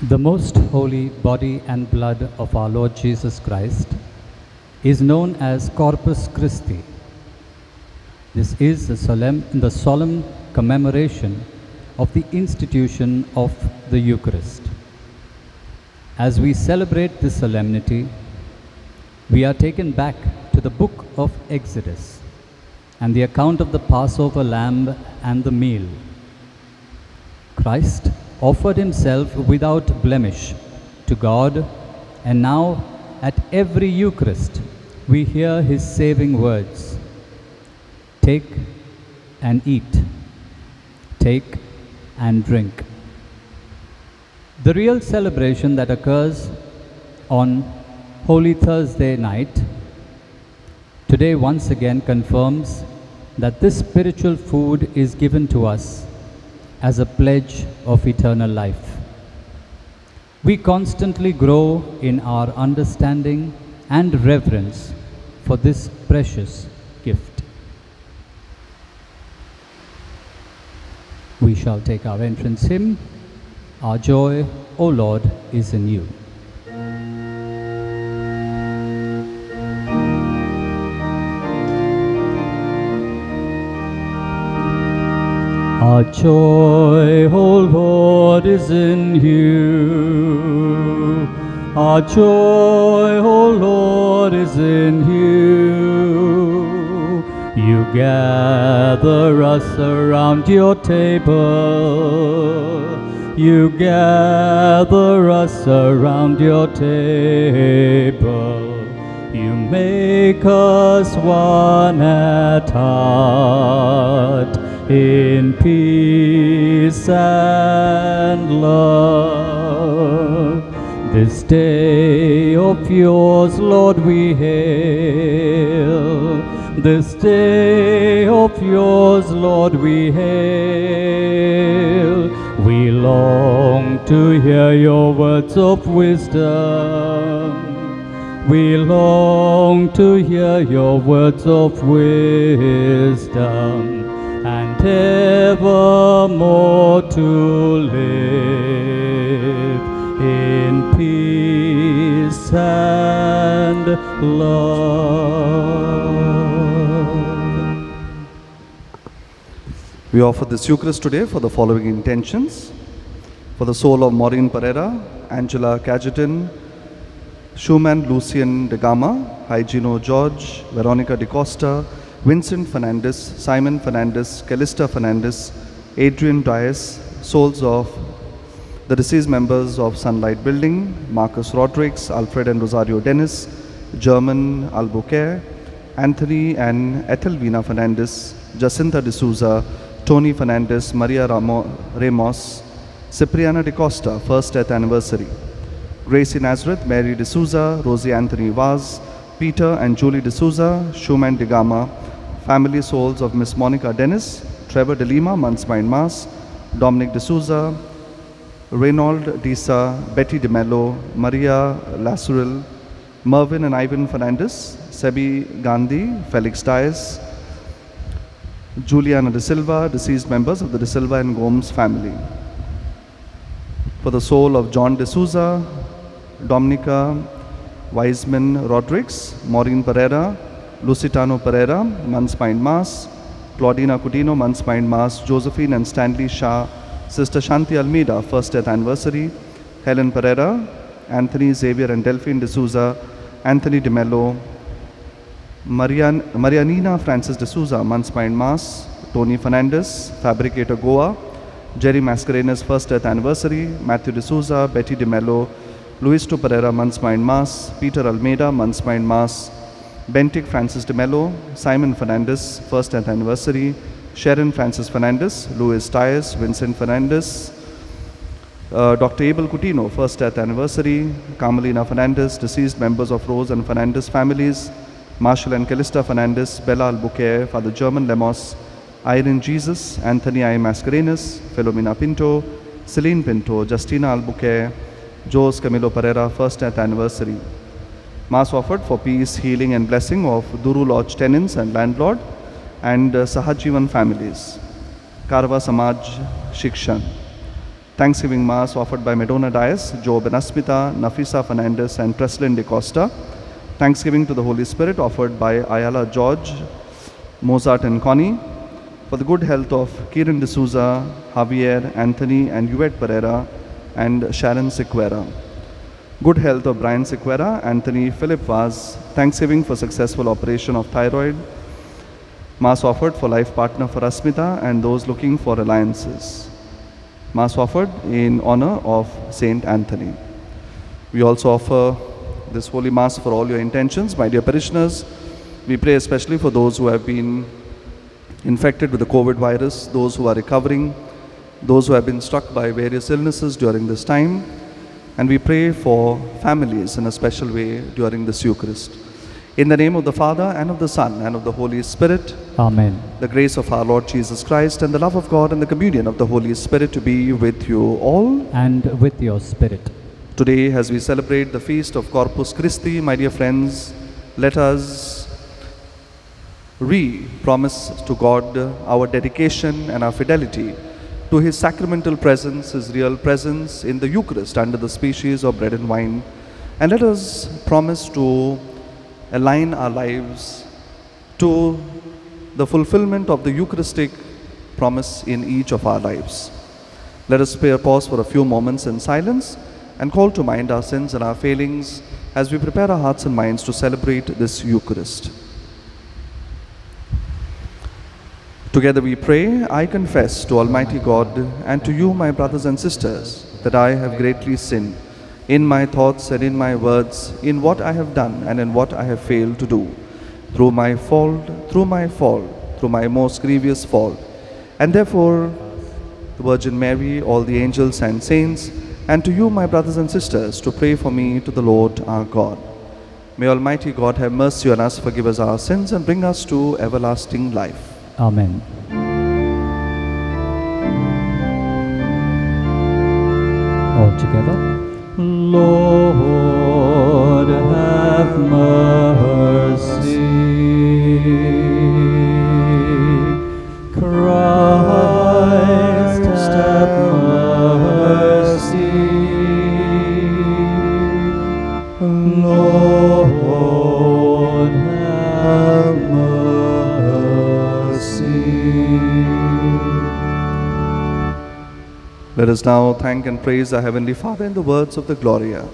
The most holy body and blood of our Lord Jesus Christ is known as Corpus Christi. This is the solemn commemoration of the institution of the Eucharist. As we celebrate this solemnity, we are taken back to the book of Exodus and the account of the Passover lamb and the meal. Christ offered himself without blemish to God, and now at every Eucharist we hear his saving words: "Take and eat, take and drink." The real celebration that occurs on Holy Thursday night today once again confirms that this spiritual food is given to us as a pledge of eternal life. We constantly grow in our understanding and reverence for this precious gift. We shall take our entrance hymn, "Our joy, O Lord, is in you." Our joy, O Lord, is in you. Our joy, O Lord, is in you. You gather us around your table. You gather us around your table. You make us one at heart, in peace and love. This day of yours, Lord, we hail. This day of yours, Lord, we hail. We long to hear your words of wisdom. We long to hear your words of wisdom, and evermore to live in peace and love. We offer this Eucharist today for the following intentions: for the soul of Maureen Pereira, Angela Cajetan, Schumann Lucien de Gama, Hygino George, Veronica de Costa, Vincent Fernandez, Simon Fernandez, Calista Fernandez, Adrian Dias, souls of the deceased members of Sunlight Building, Marcus Rodrigues, Alfred and Rosario Dennis, German Albuquerque, Anthony and Ethelvina Fernandez, Jacinta de Souza, Tony Fernandez, Maria Ramos, Cipriana de Costa, first death anniversary, Gracie Nazareth, Mary de Souza, Rosie Anthony Vaz, Peter and Julie de Souza, Schumann de Gama, family souls of Miss Monica Dennis, Trevor de Lima, Mansmine Mas, Dominic de Souza, Reynold Disa, Betty de Mello, Maria Lasuril, Mervyn and Ivan Fernandez, Sebi Gandhi, Felix Dias, Juliana de Silva, deceased members of the de Silva and Gomes family. For the soul of John de Souza, Dominica Wiseman Rodrigues, Maureen Pereira, Lusitano Pereira, Mansmine Mas, Claudina Coutinho, Mansmine Mas, Josephine and Stanley Shah, Sister Shanti Almeida, first death anniversary, Helen Pereira, Anthony Xavier and Delphine de Souza, Anthony de Mello, Marianina Francis de Souza, Mansmine Mas, Tony Fernandez, Fabricator Goa, Jerry Mascarena's first death anniversary, Matthew de Souza, Betty de Mello, Luis to Pereira, Mansmine Mas, Peter Almeida, Mansmine Mas, Bentic Francis de Mello, Simon Fernandez, first death anniversary, Sharon Francis Fernandez, Luis Dias, Vincent Fernandez, Dr. Abel Coutinho, first death anniversary, Carmelina Fernandez, deceased members of Rose and Fernandez families, Marshall and Calista Fernandez, Bella Albuquerque, Father German Lemos, Irene Jesus, Anthony I. Mascarenas, Philomena Pinto, Celine Pinto, Justina Albuquerque, Jose Camilo Pereira, first death anniversary. Mass offered for peace, healing and blessing of Duru Lodge tenants and landlord and Sahajivan families. Karwa Samaj Shikshan. Thanksgiving Mass offered by Medona Dias, Job and Asmita, Nafisa Fernandez and Preslin de Costa. Thanksgiving to the Holy Spirit offered by Ayala George, Mozart and Connie. For the good health of Kiran D'Souza, Javier, Anthony and Yvette Pereira and Sharon Sequeira. Good health of Brian Sequeira, Anthony Philip Vaz. Thanksgiving for successful operation of thyroid. Mass offered for life partner for Asmita and those looking for alliances. Mass offered in honor of Saint Anthony. We also offer this Holy Mass for all your intentions. My dear parishioners, we pray especially for those who have been infected with the COVID virus, those who are recovering, those who have been struck by various illnesses during this time. And we pray for families in a special way during this Eucharist. In the name of the Father, and of the Son, and of the Holy Spirit. Amen. The grace of our Lord Jesus Christ, and the love of God, and the communion of the Holy Spirit to be with you all. And with your spirit. Today, as we celebrate the feast of Corpus Christi, my dear friends, let us promise to God our dedication and our fidelity to His sacramental presence, His real presence in the Eucharist under the species of bread and wine. And let us promise to align our lives to the fulfillment of the Eucharistic promise in each of our lives. Let us pause for a few moments in silence and call to mind our sins and our failings as we prepare our hearts and minds to celebrate this Eucharist. Together we pray, I confess to Almighty God and to you, my brothers and sisters, that I have greatly sinned in my thoughts and in my words, in what I have done and in what I have failed to do, through my most grievous fault. And therefore, the Virgin Mary, all the angels and saints, and to you, my brothers and sisters, to pray for me to the Lord our God. May Almighty God have mercy on us, forgive us our sins, and bring us to everlasting life. Amen. All together. Lord, have mercy. Christ, have mercy. Lord, have mercy. Let us now thank and praise our Heavenly Father in the words of the Gloria.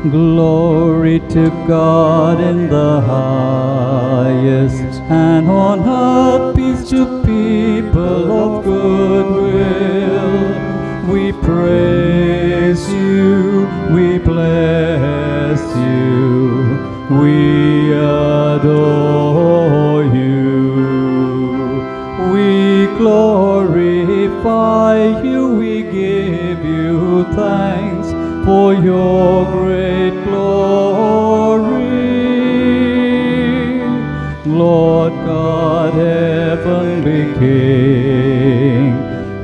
Glory to God in the highest, and on earth peace to people of good will. We praise you, we bless you, we adore you. We glorify you, we give you thanks for your great glory. Lord God, heavenly King,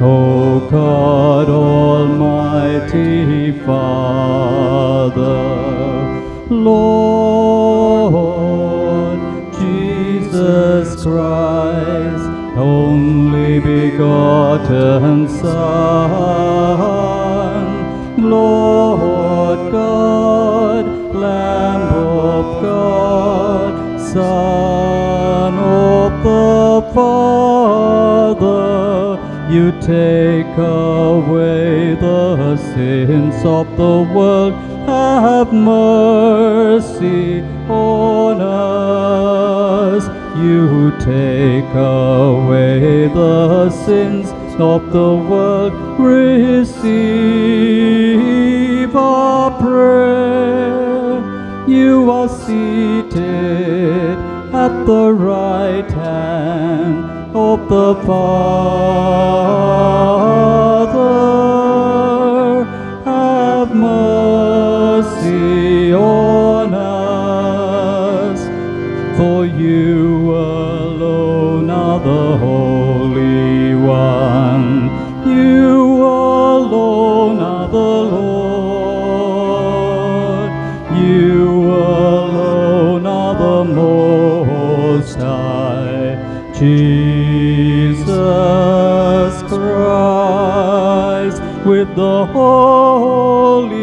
O God, almighty Father, Lord Jesus Christ, only begotten Son, Lord God, Lamb of God, Son of the Father, you take away the sins of the world. Have mercy on us. You take away the sins of the world. Receive our prayer. You are seated at the right hand of the Father. Have mercy on us, for you alone are the Holy One. You alone are the Lord. You alone are the Most High. Jesus Christ, with the Holy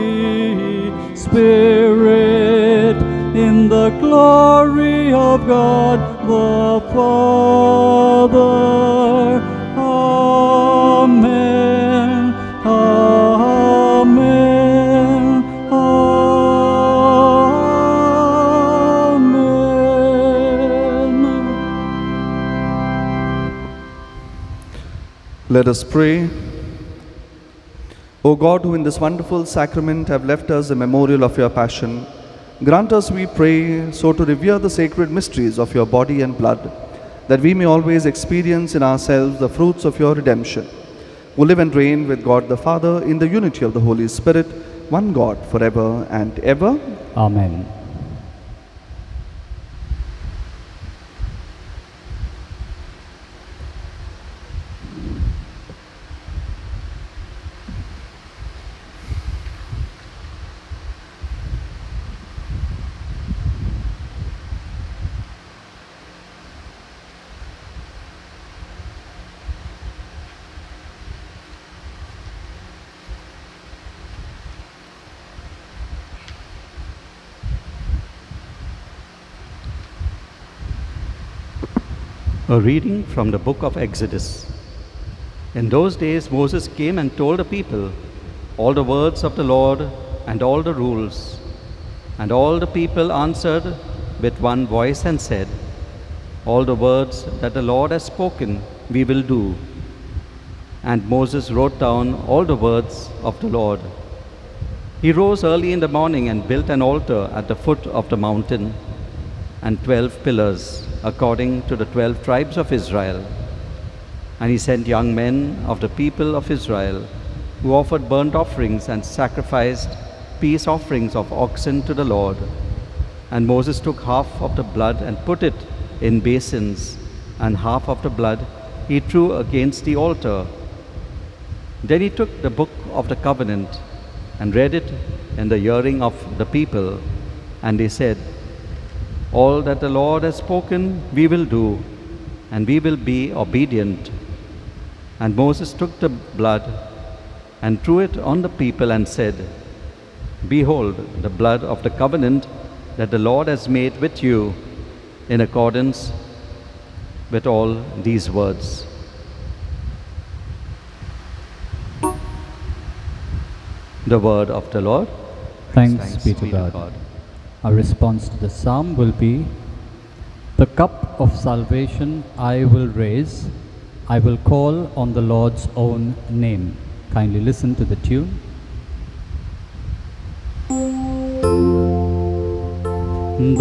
Spirit, in the glory of God the Father. Amen. Amen. Amen. Let us pray. O God, who in this wonderful sacrament have left us a memorial of your passion, grant us, we pray, so to revere the sacred mysteries of your body and blood, that we may always experience in ourselves the fruits of your redemption, who live and reign with God the Father in the unity of the Holy Spirit, one God, forever and ever. Amen. A reading from the book of Exodus. In those days Moses came and told the people all the words of the Lord and all the rules. And all the people answered with one voice and said, "All the words that the Lord has spoken we will do." And Moses wrote down all the words of the Lord. He rose early in the morning and built an altar at the foot of the mountain, and 12 pillars according to the 12 tribes of Israel. And he sent young men of the people of Israel, who offered burnt offerings and sacrificed peace offerings of oxen to the Lord. And Moses took half of the blood and put it in basins, and half of the blood he threw against the altar. Then he took the book of the covenant and read it in the hearing of the people, and they said, "All that the Lord has spoken we will do, and we will be obedient." And Moses took the blood and threw it on the people and said, "Behold, the blood of the covenant that the Lord has made with you in accordance with all these words." The word of the Lord. Thanks be to God. Our response to the psalm will be, "The cup of salvation I will raise, I will call on the Lord's own name." Kindly listen to the tune.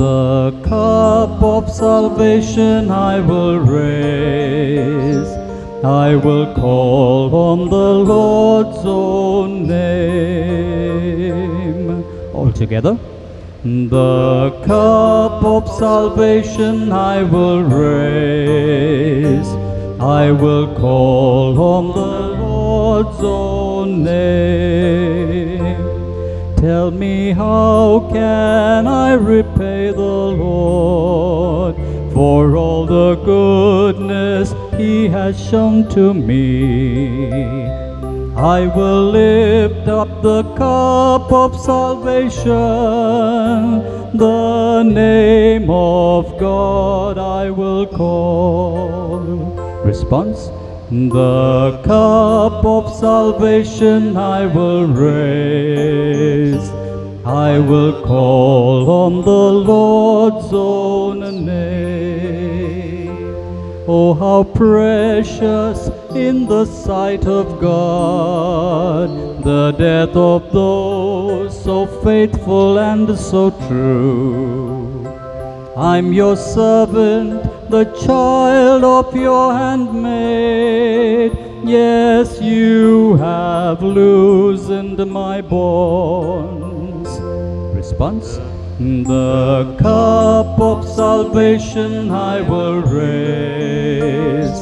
The cup of salvation I will raise, I will call on the Lord's own name. All together. The cup of salvation I will raise, I will call on the Lord's own name. Tell me, how can I repay the Lord for all the goodness He has shown to me? I will lift up the cup of salvation, the name of God I will call. Response: the cup of salvation I will raise, I will call on the Lord's own name. Oh, how precious in the sight of God the death of those so faithful and so true. I'm your servant, the child of your handmaid. Yes, you have loosened my bonds. Response: the cup of salvation I will raise,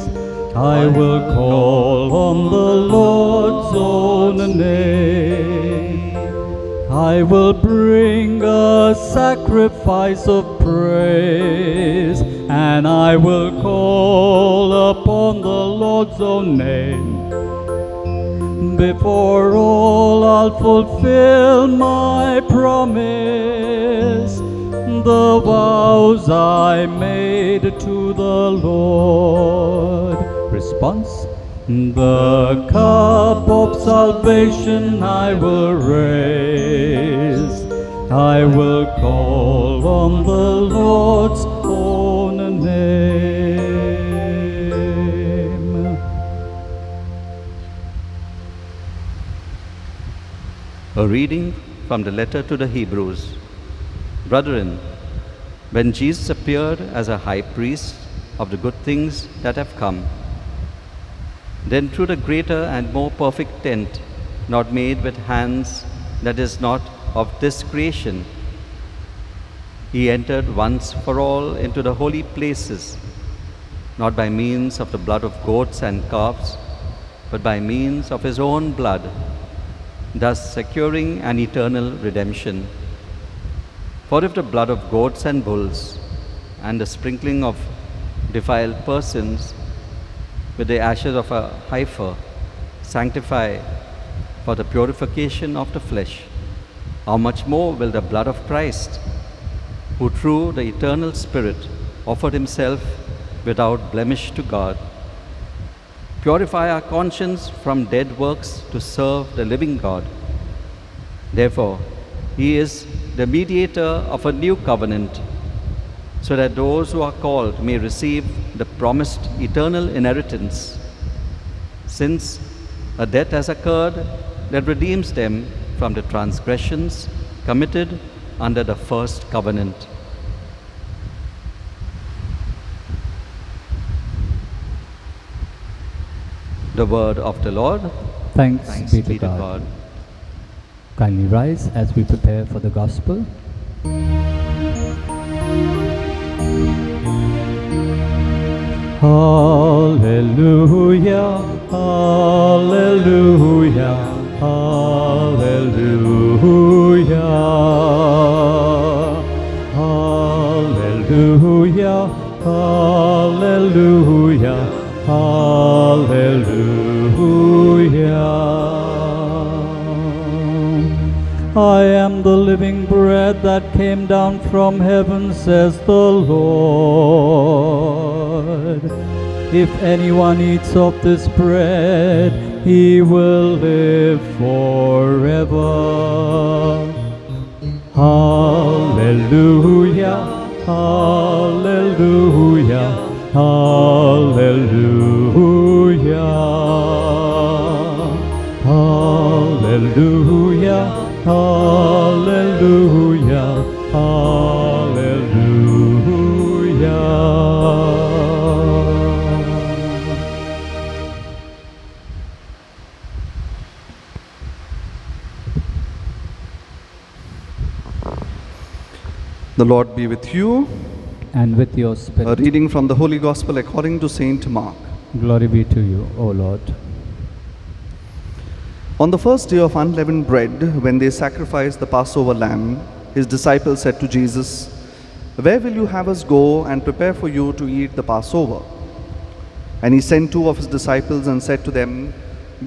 I will call on the Lord's own name. I will bring a sacrifice of praise and I will call upon the Lord's own name. Before all I'll fulfill my promise, the vows I made to the Lord. Response: the cup of salvation I will raise. I will call on the Lord's own name. A reading from the letter to the Hebrews. Brethren, when Jesus appeared as a high priest of the good things that have come, then through the greater and more perfect tent, not made with hands, that is not of this creation, he entered once for all into the holy places, not by means of the blood of goats and calves, but by means of his own blood, thus securing an eternal redemption. For if the blood of goats and bulls and the sprinkling of defiled persons with the ashes of a heifer sanctify for the purification of the flesh, how much more will the blood of Christ, who through the eternal Spirit offered himself without blemish to God, purify our conscience from dead works to serve the living God. Therefore, he is the mediator of a new covenant, so that those who are called may receive the promised eternal inheritance, since a death has occurred that redeems them from the transgressions committed under the first covenant. The word of the Lord. Thanks be to God. Kindly rise as we prepare for the Gospel. Hallelujah, hallelujah, hallelujah, hallelujah, hallelujah, hallelujah. I am the living bread that came down from heaven, says the Lord. If anyone eats of this bread, he will live forever. Hallelujah, hallelujah, hallelujah, hallelujah, hallelujah, hallelujah. The Lord be with you. And with your A spirit. reading from the Holy Gospel according to Saint Mark. Glory be to you, O Lord. On the first day of unleavened bread, when they sacrificed the Passover lamb, his disciples said to Jesus, "Where will you have us go and prepare for you to eat the Passover?" And he sent two of his disciples and said to them,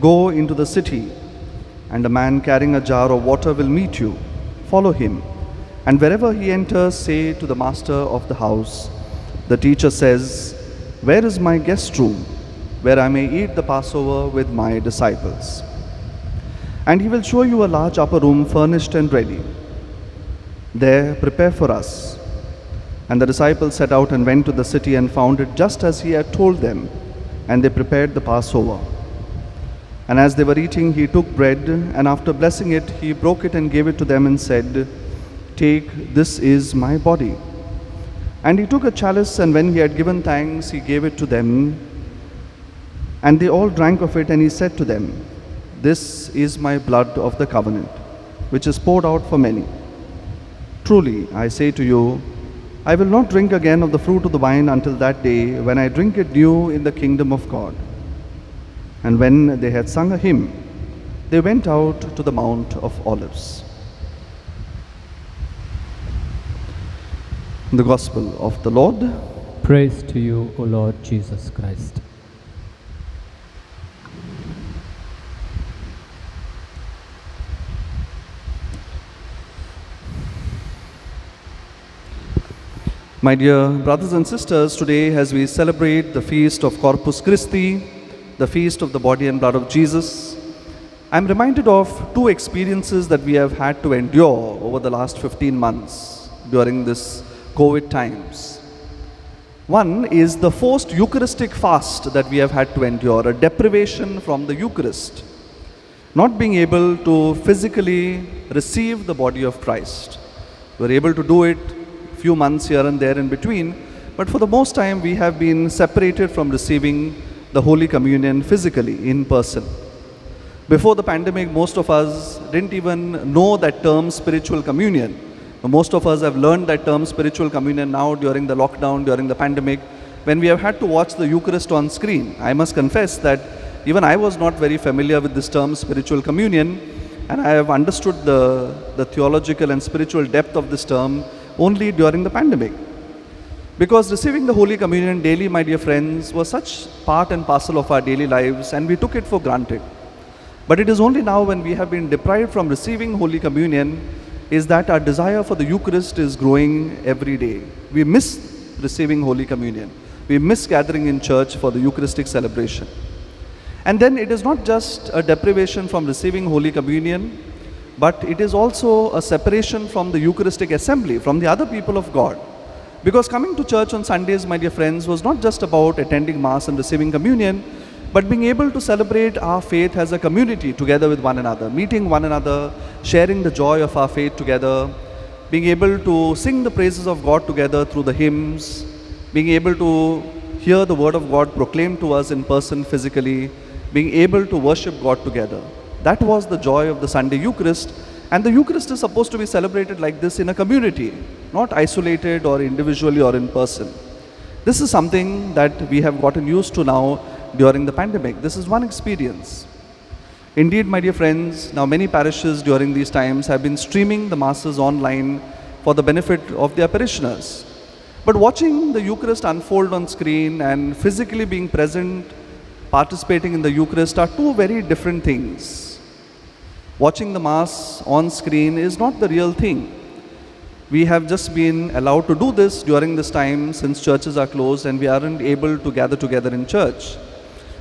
"Go into the city, and a man carrying a jar of water will meet you. Follow him. And wherever he enters, say to the master of the house, 'The teacher says, where is my guest room, where I may eat the Passover with my disciples?' And he will show you a large upper room furnished and ready. There prepare for us." And the disciples set out and went to the city and found it just as he had told them, and they prepared the Passover. And as they were eating, he took bread, and after blessing it, he broke it and gave it to them and said, "Take, this is my body." And he took a chalice, and when he had given thanks, he gave it to them. And they all drank of it, and he said to them, "This is my blood of the covenant, which is poured out for many. Truly, I say to you, I will not drink again of the fruit of the vine until that day when I drink it new in the kingdom of God." And when they had sung a hymn, they went out to the Mount of Olives. The Gospel of the Lord. Praise to you, O Lord Jesus Christ. My dear brothers and sisters, today as we celebrate the feast of Corpus Christi, the feast of the body and blood of Jesus, I'm reminded of two experiences that we have had to endure over the last 15 months during this COVID times. One is the forced Eucharistic fast that we have had to endure, a deprivation from the Eucharist, not being able to physically receive the body of Christ. We were able to do it few months here and there in between, but for the most time we have been separated from receiving the Holy Communion physically, in person. Before the pandemic, most of us didn't even know that term spiritual communion. Most of us have learned that term spiritual communion now during the lockdown, during the pandemic, when we have had to watch the Eucharist on screen. I must confess that even I was not very familiar with this term spiritual communion, and I have understood the theological and spiritual depth of this term only during the pandemic. Because receiving the Holy Communion daily, my dear friends, was such part and parcel of our daily lives, and we took it for granted. But it is only now when we have been deprived from receiving Holy Communion is that our desire for the Eucharist is growing every day. We miss receiving Holy Communion. We miss gathering in church for the Eucharistic celebration. And then it is not just a deprivation from receiving Holy Communion, but it is also a separation from the Eucharistic assembly, from the other people of God. Because coming to church on Sundays, my dear friends, was not just about attending Mass and receiving communion, but being able to celebrate our faith as a community together with one another, meeting one another, sharing the joy of our faith together, being able to sing the praises of God together through the hymns, being able to hear the word of God proclaimed to us in person physically, being able to worship God together. That was the joy of the Sunday Eucharist, and the Eucharist is supposed to be celebrated like this in a community, not isolated or individually or in person. This is something that we have gotten used to now during the pandemic. This is one experience. Indeed, my dear friends, now many parishes during these times have been streaming the Masses online for the benefit of their parishioners. But watching the Eucharist unfold on screen and physically being present, participating in the Eucharist are two very different things. Watching the Mass on screen is not the real thing. We have just been allowed to do this during this time since churches are closed and we aren't able to gather together in church.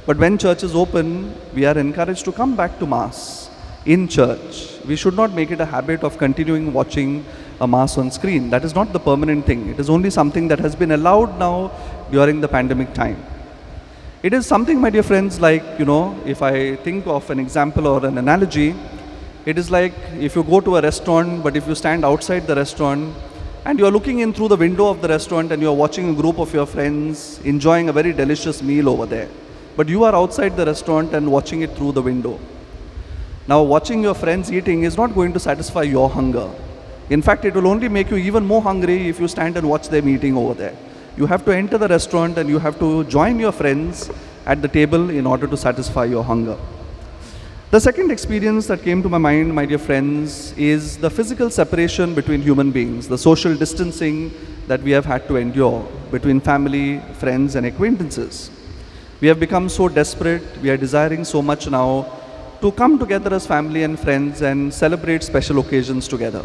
But when churches open, we are encouraged to come back to Mass in church. We should not make it a habit of continuing watching a Mass on screen. That is not the permanent thing. It is only something that has been allowed now during the pandemic time. It is something, my dear friends, like, if I think of an example or an analogy, it is like if you go to a restaurant, but if you stand outside the restaurant and you are looking in through the window of the restaurant and you are watching a group of your friends enjoying a very delicious meal over there. But you are outside the restaurant and watching it through the window. Now, watching your friends eating is not going to satisfy your hunger. In fact, it will only make you even more hungry if you stand and watch them eating over there. You have to enter the restaurant and you have to join your friends at the table in order to satisfy your hunger. The second experience that came to my mind, my dear friends, is the physical separation between human beings, the social distancing that we have had to endure between family, friends, and acquaintances. We have become so desperate, we are desiring so much now to come together as family and friends and celebrate special occasions together.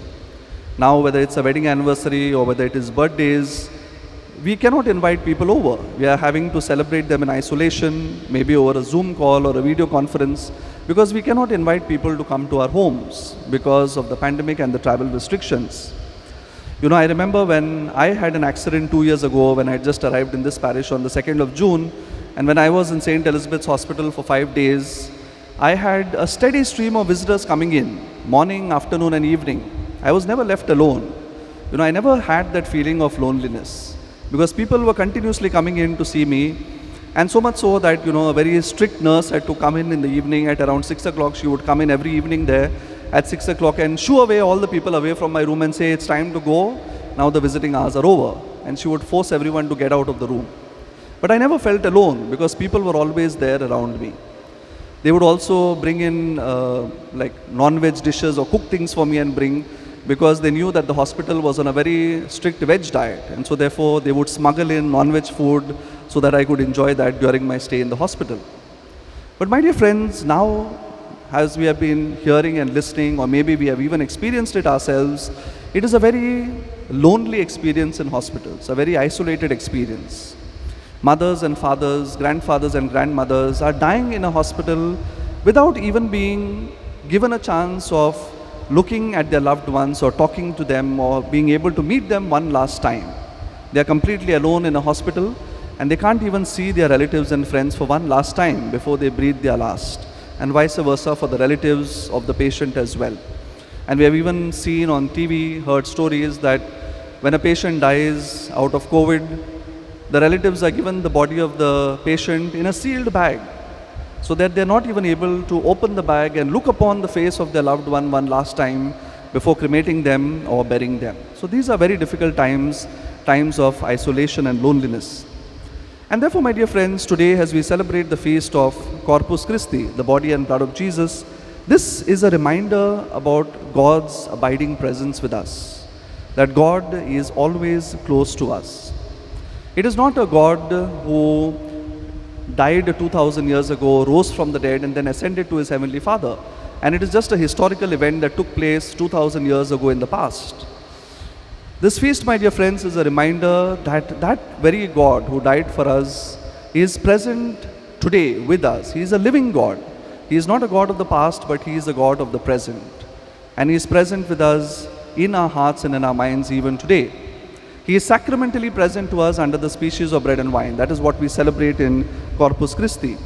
Now, whether it's a wedding anniversary or whether it is birthdays, we cannot invite people over. We are having to celebrate them in isolation, maybe over a Zoom call or a video conference, because we cannot invite people to come to our homes because of the pandemic and the travel restrictions. I remember when I had an accident 2 years ago when I had just arrived in this parish on the 2nd of June, and when I was in St. Elizabeth's Hospital for 5 days, I had a steady stream of visitors coming in, morning, afternoon, and evening. I was never left alone. I never had that feeling of loneliness because people were continuously coming in to see me. And so much so that, a very strict nurse had to come in the evening at around 6 o'clock. She would come in every evening there at 6 o'clock and shoo away all the people away from my room and say, it's time to go. Now the visiting hours are over. And she would force everyone to get out of the room. But I never felt alone because people were always there around me. They would also bring in non-veg dishes or cook things for me and bring. because they knew that the hospital was on a very strict veg diet, and so therefore they would smuggle in non-veg food so that I could enjoy that during my stay in the hospital. But my dear friends, now as we have been hearing and listening, or maybe we have even experienced it ourselves, it is a very lonely experience in hospitals, a very isolated experience. Mothers and fathers, grandfathers and grandmothers are dying in a hospital without even being given a chance of looking at their loved ones or talking to them or being able to meet them one last time. They are completely alone in a hospital and they can't even see their relatives and friends for one last time before they breathe their last, and vice versa for the relatives of the patient as well. And we have even seen on TV, heard stories that when a patient dies out of COVID, the relatives are given the body of the patient in a sealed bag, so that they're not even able to open the bag and look upon the face of their loved one one last time before cremating them or burying them. So these are very difficult times, times of isolation and loneliness. And therefore, my dear friends, today as we celebrate the feast of Corpus Christi, the body and blood of Jesus, this is a reminder about God's abiding presence with us, that God is always close to us. It is not a God who died 2000 years ago, rose from the dead and then ascended to his heavenly Father. And it is just a historical event that took place 2000 years ago in the past. This feast, my dear friends, is a reminder that that very God who died for us is present today with us. He is a living God. He is not a God of the past, but he is a God of the present. And he is present with us in our hearts and in our minds even today. He is sacramentally present to us under the species of bread and wine. That is what we celebrate in Corpus Christi.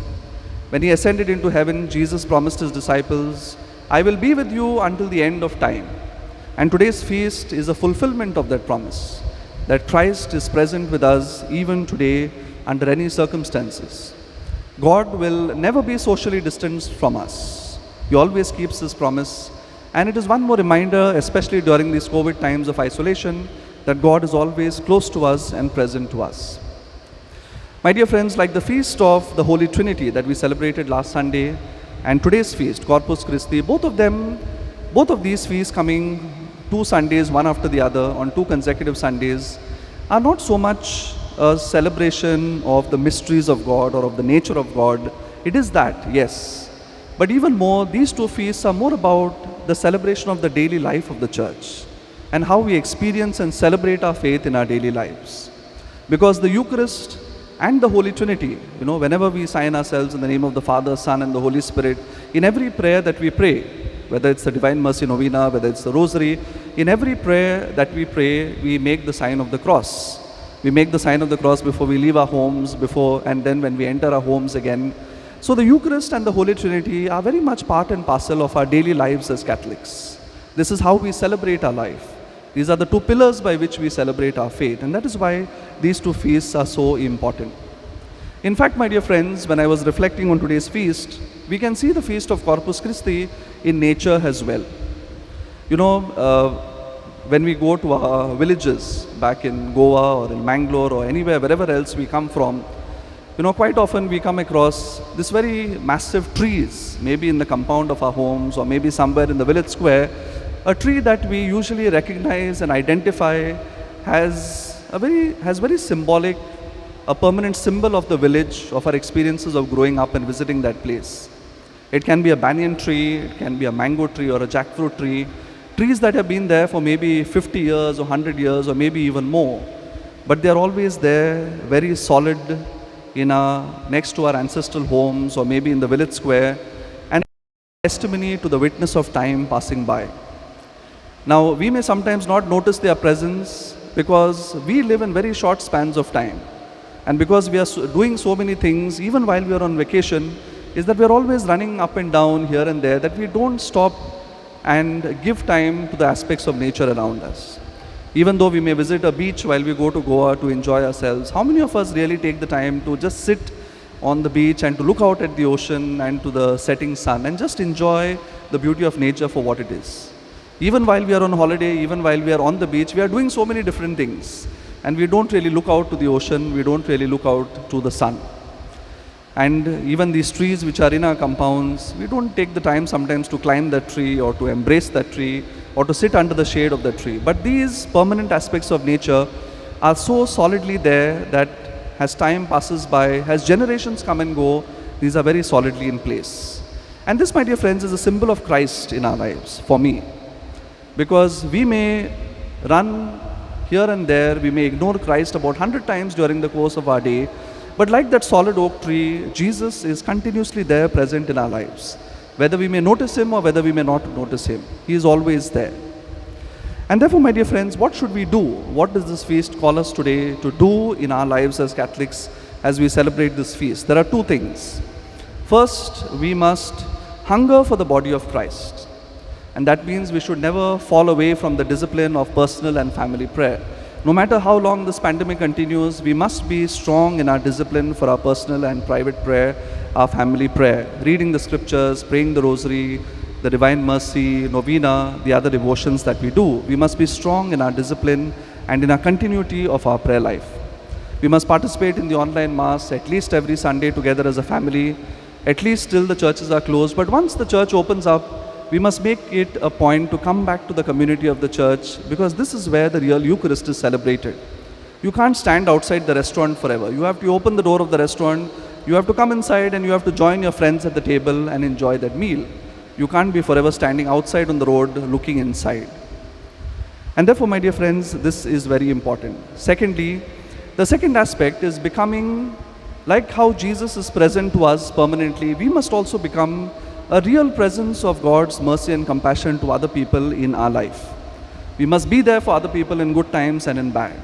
When he ascended into heaven, Jesus promised his disciples, "I will be with you until the end of time." And today's feast is a fulfillment of that promise, that Christ is present with us even today under any circumstances. God will never be socially distanced from us. He always keeps his promise. And it is one more reminder, especially during these COVID times of isolation, that God is always close to us and present to us. My dear friends, like the feast of the Holy Trinity that we celebrated last Sunday and today's feast, Corpus Christi, both of these feasts coming 2 Sundays, one after the other, on 2 consecutive Sundays, are not so much a celebration of the mysteries of God or of the nature of God. It is that, yes. But even more, these 2 feasts are more about the celebration of the daily life of the church and how we experience and celebrate our faith in our daily lives. Because the Eucharist and the Holy Trinity, whenever we sign ourselves in the name of the Father, Son, and the Holy Spirit, in every prayer that we pray, whether it's the Divine Mercy Novena, whether it's the Rosary, in every prayer that we pray, we make the sign of the cross. We make the sign of the cross before we leave our homes, and then when we enter our homes again. So the Eucharist and the Holy Trinity are very much part and parcel of our daily lives as Catholics. This is how we celebrate our life. These are the 2 pillars by which we celebrate our faith, and that is why these 2 feasts are so important. In fact, my dear friends, when I was reflecting on today's feast, we can see the feast of Corpus Christi in nature as well. When we go to our villages back in Goa or in Mangalore or anywhere, wherever else we come from, quite often we come across these very massive trees, maybe in the compound of our homes or maybe somewhere in the village square. A tree that we usually recognize and identify has very symbolic, a permanent symbol of the village, of our experiences of growing up and visiting that place. It can be a banyan tree, it can be a mango tree or a jackfruit tree, trees that have been there for maybe 50 years or 100 years or maybe even more. But they are always there, very solid, next to our ancestral homes or maybe in the village square, and testimony to the witness of time passing by. Now, we may sometimes not notice their presence because we live in very short spans of time. And because we are doing so many things, even while we are on vacation, is that we are always running up and down here and there, that we don't stop and give time to the aspects of nature around us. Even though we may visit a beach while we go to Goa to enjoy ourselves, how many of us really take the time to just sit on the beach and to look out at the ocean and to the setting sun and just enjoy the beauty of nature for what it is? Even while we are on holiday, even while we are on the beach, we are doing so many different things. And we don't really look out to the ocean, we don't really look out to the sun. And even these trees which are in our compounds, we don't take the time sometimes to climb that tree or to embrace that tree or to sit under the shade of the tree. But these permanent aspects of nature are so solidly there that as time passes by, as generations come and go, these are very solidly in place. And this, my dear friends, is a symbol of Christ in our lives, for me. Because we may run here and there, we may ignore Christ about 100 times during the course of our day, but like that solid oak tree, Jesus is continuously there, present in our lives. Whether we may notice Him or whether we may not notice Him, He is always there. And therefore, my dear friends, what should we do? What does this feast call us today to do in our lives as Catholics as we celebrate this feast? There are two things. First, we must hunger for the body of Christ. And that means we should never fall away from the discipline of personal and family prayer. No matter how long this pandemic continues, we must be strong in our discipline for our personal and private prayer, our family prayer, reading the scriptures, praying the rosary, the Divine Mercy, novena, the other devotions that we do. We must be strong in our discipline and in our continuity of our prayer life. We must participate in the online Mass at least every Sunday together as a family, at least till the churches are closed. But once the church opens up, we must make it a point to come back to the community of the church, because this is where the real Eucharist is celebrated. You can't stand outside the restaurant forever. You have to open the door of the restaurant, you have to come inside and you have to join your friends at the table and enjoy that meal. You can't be forever standing outside on the road looking inside. And therefore, my dear friends, this is very important. Secondly, the second aspect is becoming, like how Jesus is present to us permanently, we must also become a real presence of God's mercy and compassion to other people in our life. We must be there for other people in good times and in bad.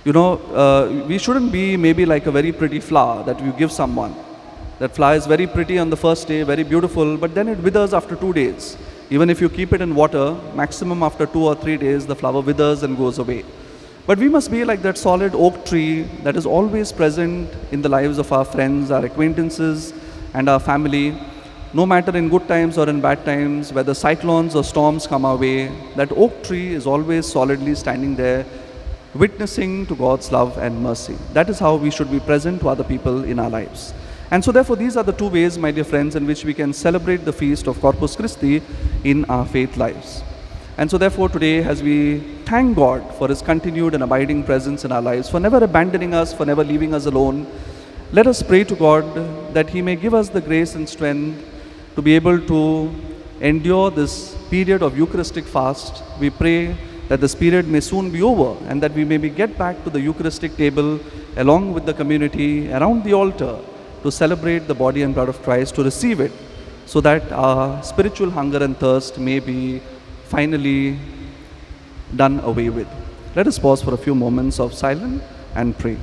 You know, we shouldn't be maybe like a very pretty flower that you give someone. That flower is very pretty on the first day, very beautiful, but then it withers after 2 days. Even if you keep it in water, maximum after 2 or 3 days, the flower withers and goes away. But we must be like that solid oak tree that is always present in the lives of our friends, our acquaintances, and our family. No matter in good times or in bad times, whether cyclones or storms come our way, that oak tree is always solidly standing there, witnessing to God's love and mercy. That is how we should be present to other people in our lives. And so therefore, these are the two ways, my dear friends, in which we can celebrate the feast of Corpus Christi in our faith lives. And so therefore, today, as we thank God for His continued and abiding presence in our lives, for never abandoning us, for never leaving us alone, let us pray to God that He may give us the grace and strength to be able to endure this period of Eucharistic fast. We pray that this period may soon be over and that we may get back to the Eucharistic table along with the community around the altar to celebrate the body and blood of Christ, to receive it, so that our spiritual hunger and thirst may be finally done away with. Let us pause for a few moments of silence and pray.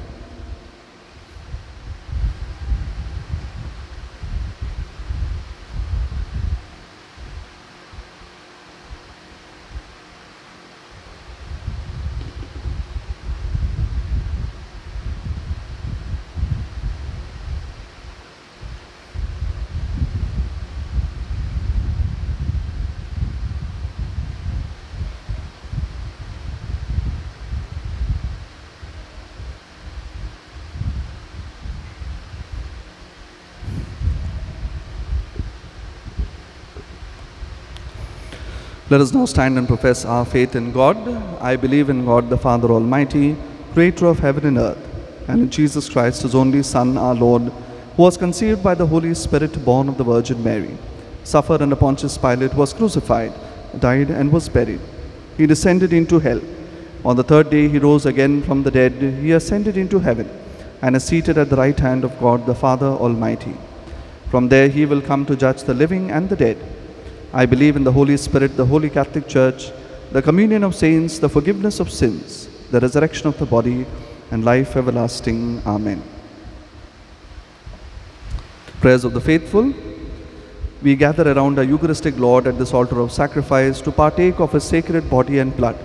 Let us now stand and profess our faith in God. I believe in God the Father Almighty, creator of heaven and earth, and in Jesus Christ, His only Son, our Lord, who was conceived by the Holy Spirit, born of the Virgin Mary, suffered under Pontius Pilate, was crucified, died and was buried. He descended into hell. On the third day He rose again from the dead. He ascended into heaven and is seated at the right hand of God the Father Almighty. From there He will come to judge the living and the dead. I believe in the Holy Spirit, the Holy Catholic Church, the communion of saints, the forgiveness of sins, the resurrection of the body, and life everlasting. Amen. Prayers of the faithful. We gather around our Eucharistic Lord at this altar of sacrifice to partake of His sacred body and blood.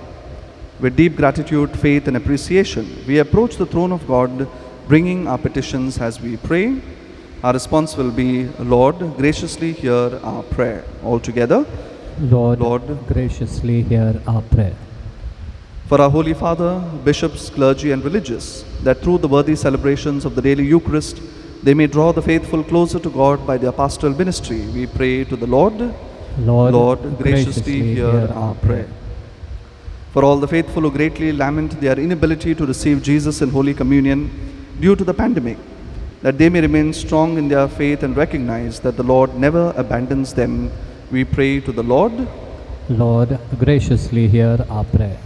With deep gratitude, faith, and appreciation, we approach the throne of God, bringing our petitions as we pray. Our response will be, Lord, graciously hear our prayer. All together. Lord, graciously hear our prayer. For our Holy Father, bishops, clergy, and religious, that through the worthy celebrations of the daily Eucharist they may draw the faithful closer to God by their pastoral ministry. We pray to the Lord. Lord, graciously hear our prayer. For all the faithful who greatly lament their inability to receive Jesus in Holy Communion due to the pandemic, that they may remain strong in their faith and recognize that the Lord never abandons them, we pray to the Lord. Lord, graciously hear our prayer.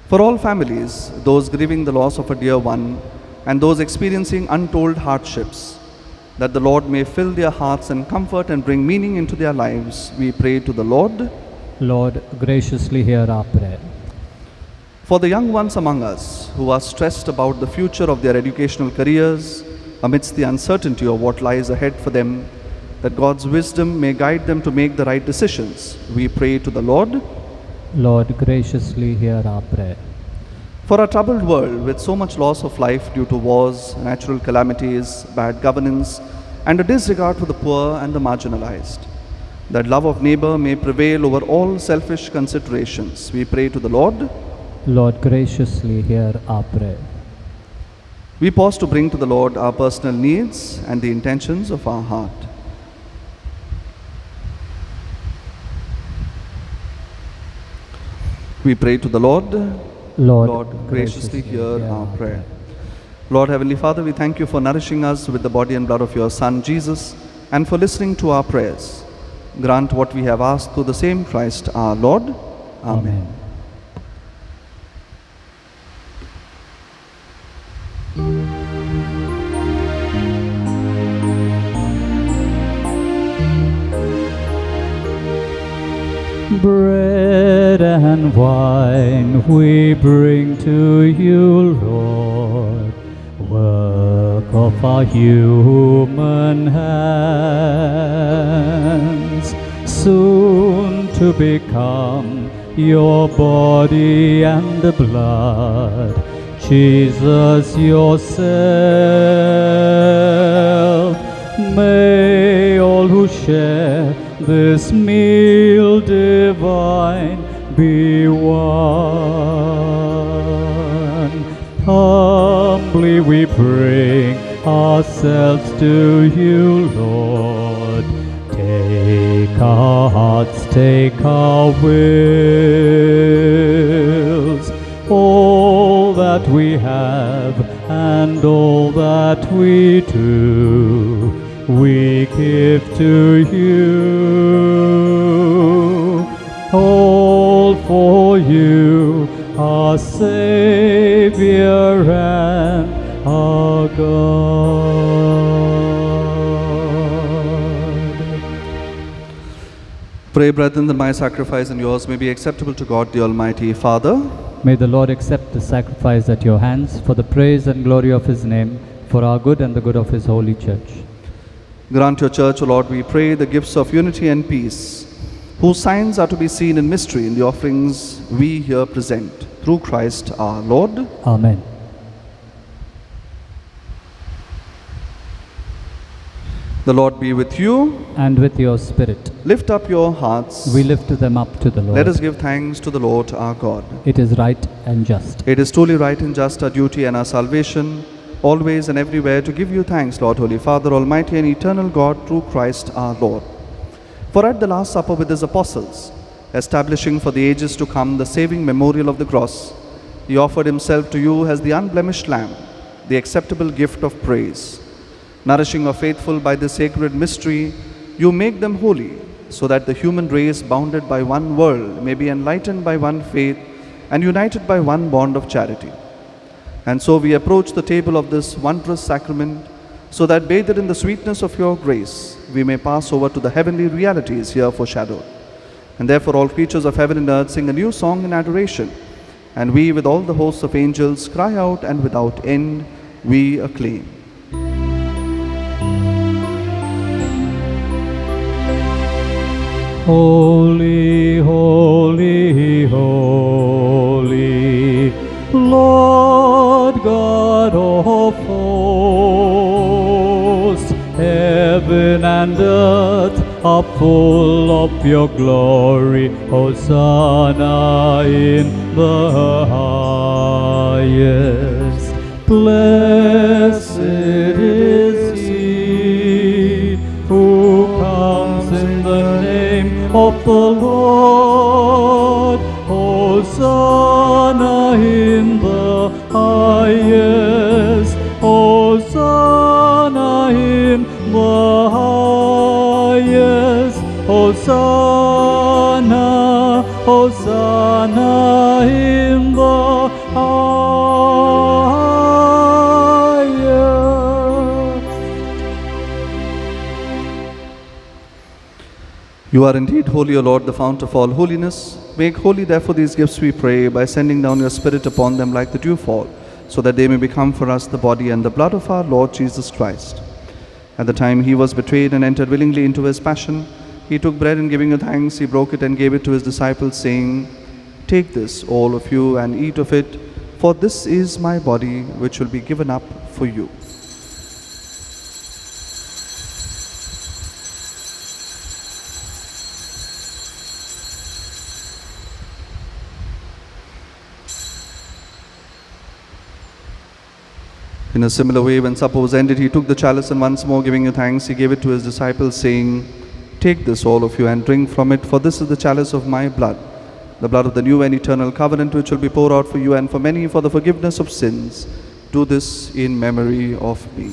For all families, those grieving the loss of a dear one, and those experiencing untold hardships, that the Lord may fill their hearts and comfort and bring meaning into their lives, we pray to the Lord. Lord, graciously hear our prayer. For the young ones among us who are stressed about the future of their educational careers amidst the uncertainty of what lies ahead for them, that God's wisdom may guide them to make the right decisions, we pray to the Lord. Lord, graciously hear our prayer. For our troubled world with so much loss of life due to wars, natural calamities, bad governance, and a disregard for the poor and the marginalized, that love of neighbor may prevail over all selfish considerations, we pray to the Lord. Lord, graciously hear our prayer. We pause to bring to the Lord our personal needs and the intentions of our heart. We pray to the Lord. Lord, graciously hear our prayer. Lord Heavenly Father, we thank you for nourishing us with the body and blood of your Son, Jesus, and for listening to our prayers. Grant what we have asked through the same Christ our Lord. Amen. Bread and wine we bring to you, Lord, work of our human hands, soon to become your body and the blood, Jesus yourself. May all who share this meal divine be one. Humbly we bring ourselves to you, Lord. Take our hearts, take our wills, all that we have and all that we do, we give to you, all for you, our Savior and our God. Pray, brethren, that my sacrifice and yours may be acceptable to God, the Almighty Father. May the Lord accept the sacrifice at your hands for the praise and glory of his name, for our good and the good of his holy church. Grant your church, O Lord, we pray, the gifts of unity and peace, whose signs are to be seen in mystery in the offerings we here present, through Christ our Lord. Amen. The Lord be with you. And with your spirit, Lift up your hearts. we lift them up to the Lord. Let us give thanks to the Lord our God. It is right and just. It is truly right and just, our duty and our salvation, always and everywhere to give you thanks, Lord, Holy Father, Almighty and eternal God, through Christ our Lord. For at the Last Supper with his apostles, establishing for the ages to come the saving memorial of the cross, he offered himself to you as the unblemished Lamb, the acceptable gift of praise. Nourishing your faithful by this sacred mystery, you make them holy, so that the human race, bounded by one world, may be enlightened by one faith and united by one bond of charity. And so we approach the table of this wondrous sacrament, so that bathed in the sweetness of your grace, we may pass over to the heavenly realities here foreshadowed. And therefore all creatures of heaven and earth sing a new song in adoration, and we with all the hosts of angels cry out, and without end we acclaim. Holy, holy, holy, Lord God of hosts, heaven and earth are full of your glory. Hosanna in the highest. Blessed is he highest. Hosanna in the highest. Hosanna, Hosanna in the highest. You are indeed holy, O Lord, the fount of all holiness. Make holy, therefore, these gifts, we pray, by sending down your Spirit upon them like the dewfall, so that they may become for us the body and the blood of our Lord Jesus Christ. At the time he was betrayed and entered willingly into his passion, he took bread and giving you thanks, he broke it and gave it to his disciples, saying, "Take this, all of you, and eat of it, for this is my body, which will be given up for you." In a similar way, when supper was ended, he took the chalice and once more giving you thanks, he gave it to his disciples, saying, "Take this, all of you, and drink from it, for this is the chalice of my blood, the blood of the new and eternal covenant, which will be poured out for you and for many for the forgiveness of sins. Do this in memory of me."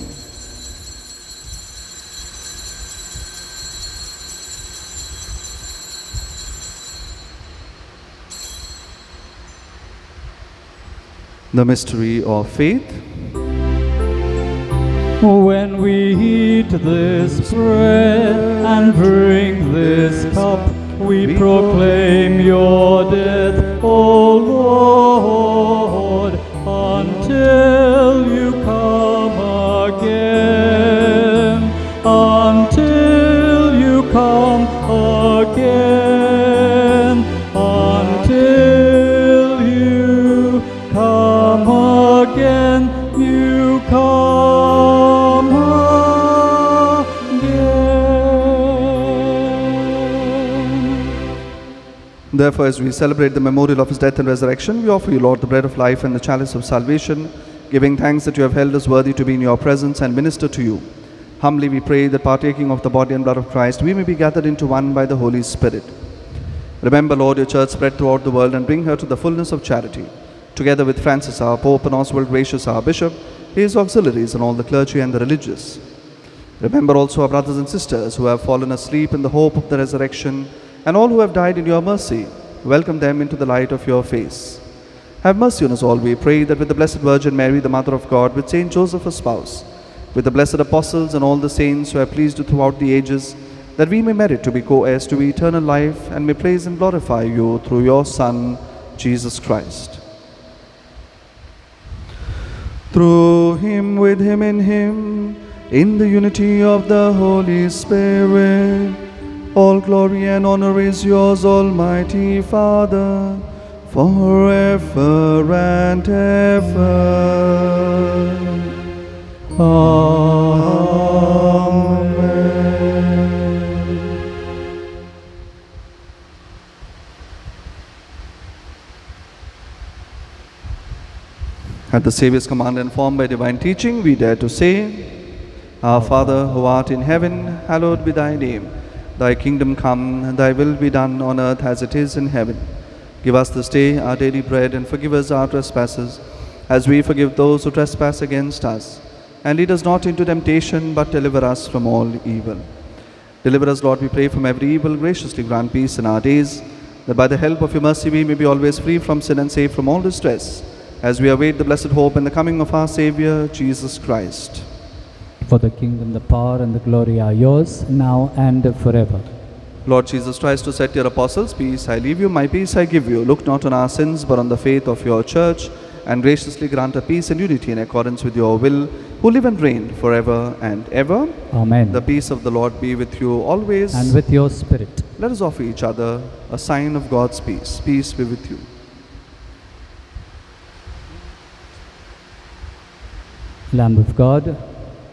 The mystery of faith. When we eat this bread and drink this cup, we proclaim your death, O Lord, until you come again. Until you come again. Until you come again. You come again. Therefore, as we celebrate the memorial of his death and resurrection, we offer you, Lord, the bread of life and the chalice of salvation, giving thanks that you have held us worthy to be in your presence and minister to you. Humbly we pray that, partaking of the body and blood of Christ, we may be gathered into one by the Holy Spirit. Remember, Lord, your church spread throughout the world, and bring her to the fullness of charity, together with Francis our Pope and Oswald Gracious our Bishop, his auxiliaries, and all the clergy and the religious. Remember also our brothers and sisters who have fallen asleep in the hope of the resurrection, and all who have died in your mercy. Welcome them into the light of your face. Have mercy on us all, we pray, that with the Blessed Virgin Mary, the Mother of God, with Saint Joseph her spouse, with the blessed apostles and all the saints who have pleased you throughout the ages, that we may merit to be co-heirs to eternal life, and may praise and glorify you through your Son, Jesus Christ. Through him, with him, in the unity of the Holy Spirit, all glory and honor is yours, Almighty Father, forever and ever. Amen. At the Saviour's command, informed by divine teaching, we dare to say, Our Father, who art in heaven, hallowed be thy name. Thy kingdom come, and thy will be done on earth as it is in heaven. Give us this day our daily bread, and forgive us our trespasses, as we forgive those who trespass against us. And lead us not into temptation, but deliver us from all evil. Deliver us, Lord, we pray, from every evil. Graciously grant peace in our days, that by the help of your mercy we may be always free from sin and safe from all distress, as we await the blessed hope and the coming of our Saviour, Jesus Christ. For the kingdom, the power, and the glory are yours, now and forever. Lord Jesus Christ, to set your apostles, peace I leave you, my peace I give you. Look not on our sins, but on the faith of your church, and graciously grant a peace and unity in accordance with your will, who live and reign forever and ever. Amen. The peace of the Lord be with you always. And with your spirit. Let us offer each other a sign of God's peace. Peace be with you. Lamb of God,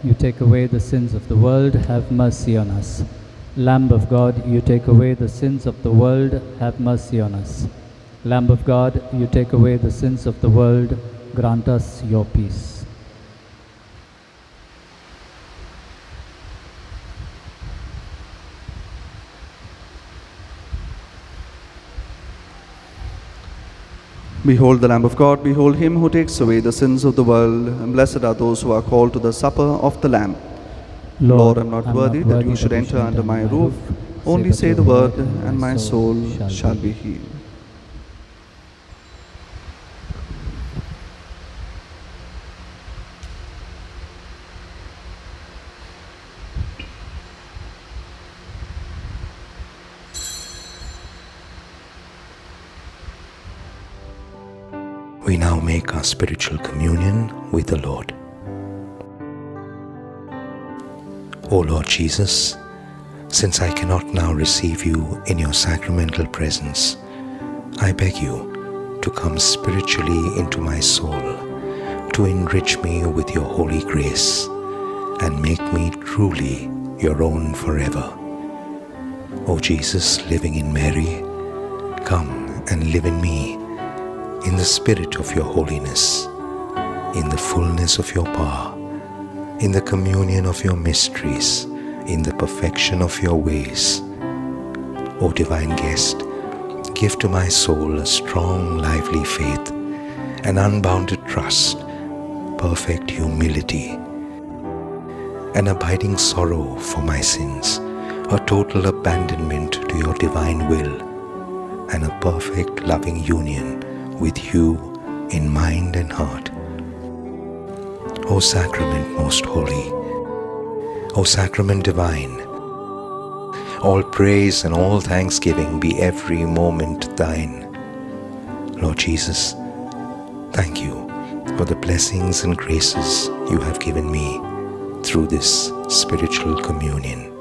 you take away the sins of the world, have mercy on us. Lamb of God, you take away the sins of the world, have mercy on us. Lamb of God, you take away the sins of the world, grant us your peace. Behold the Lamb of God, behold him who takes away the sins of the world, and blessed are those who are called to the supper of the Lamb. Lord, I am not worthy that you should enter under my roof. Only say the word, and my soul shall be healed. We now make our spiritual communion with the Lord. O Lord Jesus, since I cannot now receive you in your sacramental presence, I beg you to come spiritually into my soul, to enrich me with your holy grace, and make me truly your own forever. O Jesus, living in Mary, come and live in me, in the spirit of your holiness, in the fullness of your power, in the communion of your mysteries, in the perfection of your ways. O divine guest, give to my soul a strong, lively faith, an unbounded trust, perfect humility, an abiding sorrow for my sins, a total abandonment to your divine will, and a perfect loving union with you in mind and heart. O Sacrament most holy, O Sacrament divine, all praise and all thanksgiving be every moment thine. Lord Jesus, thank you for the blessings and graces you have given me through this spiritual communion.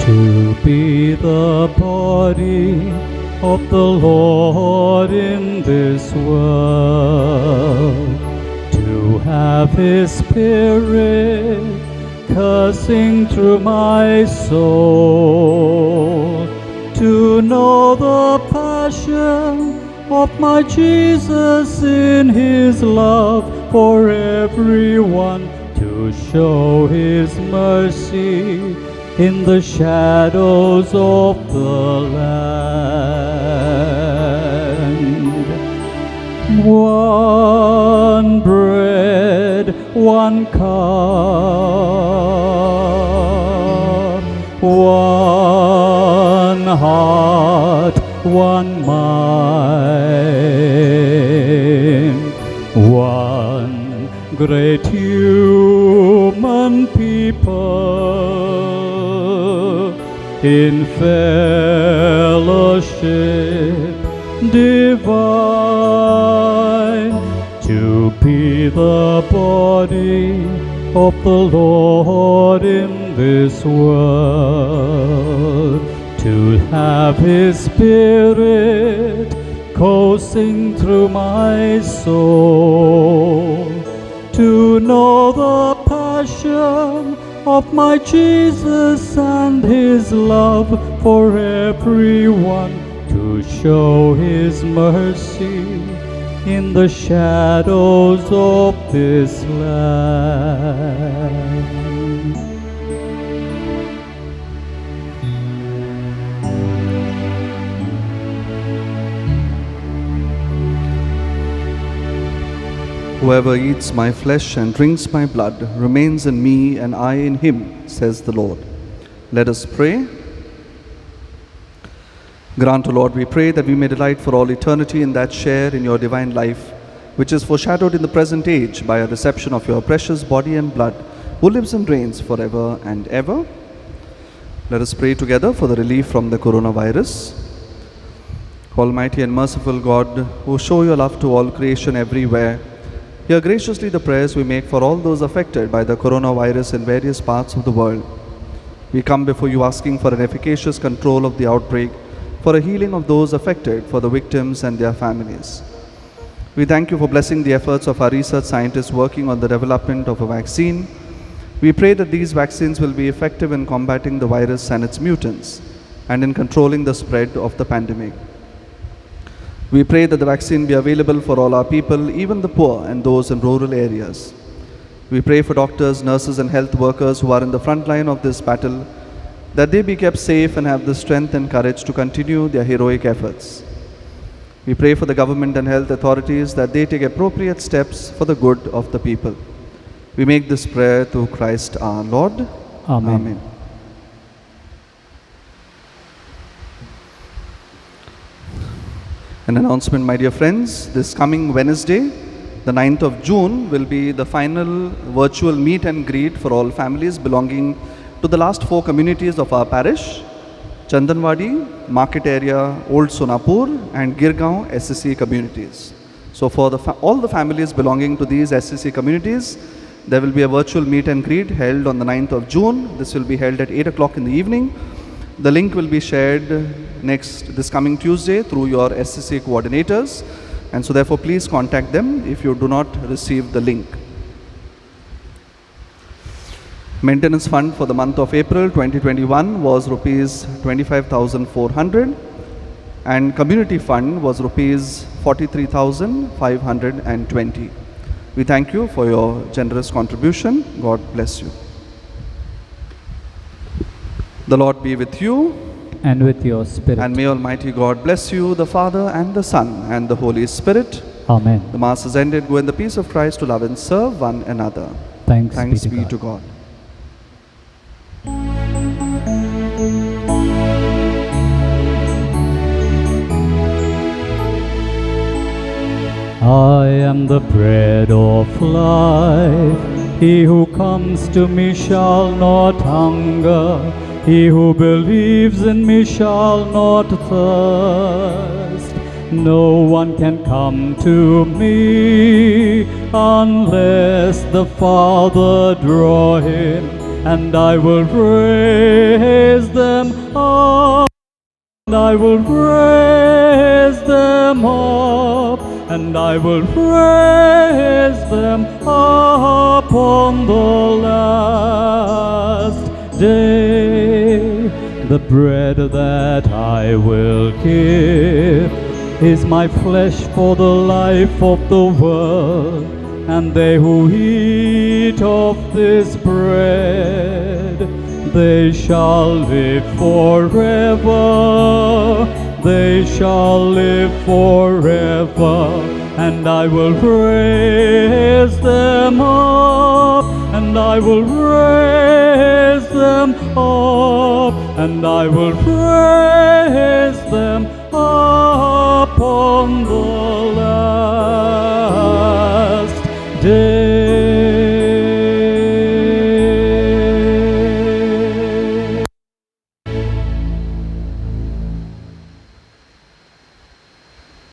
To be the body of the Lord in this world, to have His Spirit coursing through my soul, to know the passion of my Jesus in His love for everyone, to show His mercy in the shadows of the land. One bread, one cup, one heart, one mind, one great human people in fellowship divine, to be the body of the Lord in this world, to have His Spirit coursing through my soul, to know the passion of my Jesus and His love for everyone, to show His mercy in the shadows of this land. Whoever eats my flesh and drinks my blood remains in me and I in him, says the Lord. Let us pray. Grant, O Lord, we pray, that we may delight for all eternity in that share in your divine life, which is foreshadowed in the present age by a reception of your precious body and blood, who lives and reigns forever and ever. Let us pray together for the relief from the coronavirus. Almighty and merciful God, who show your love to all creation everywhere, hear graciously the prayers we make for all those affected by the coronavirus in various parts of the world. We come before you asking for an efficacious control of the outbreak, for a healing of those affected, for the victims and their families. We thank you for blessing the efforts of our research scientists working on the development of a vaccine. We pray that these vaccines will be effective in combating the virus and its mutants and in controlling the spread of the pandemic. We pray that the vaccine be available for all our people, even the poor and those in rural areas. We pray for doctors, nurses, and health workers who are in the front line of this battle, that they be kept safe and have the strength and courage to continue their heroic efforts. We pray for the government and health authorities that they take appropriate steps for the good of the people. We make this prayer through Christ our Lord. Amen. An announcement, my dear friends, this coming Wednesday, the 9th of June, will be the final virtual meet and greet for all families belonging to the last 4 communities of our parish: Chandanwadi, Market Area, Old Sonapur, and Girgaon SCC communities. So for all the families belonging to these SCC communities, there will be a virtual meet and greet held on the 9th of June. This will be held at 8 o'clock in the evening. The link will be shared this coming Tuesday through your SCC coordinators, and so therefore please contact them if you do not receive the link. Maintenance fund for the month of April 2021 was rupees 25,400 and community fund was rupees 43,520. We thank you for your generous contribution. God bless you. The Lord be with you. And with your spirit. And may Almighty God bless you, the Father and the Son and the Holy Spirit. Amen. The Mass is ended. Go in the peace of Christ to love and serve one another. Thanks be to God. I am the bread of life. He who comes to me shall not hunger. He who believes in me shall not thirst. No one can come to me unless the Father draw him, and I will raise them up. And I will raise them up, and I will raise them up on the last day. The bread that I will give is my flesh for the life of the world, and they who eat of this bread, they shall live forever. They shall live forever, and I will raise them up, and I will raise them up, and I will raise them up on the last day.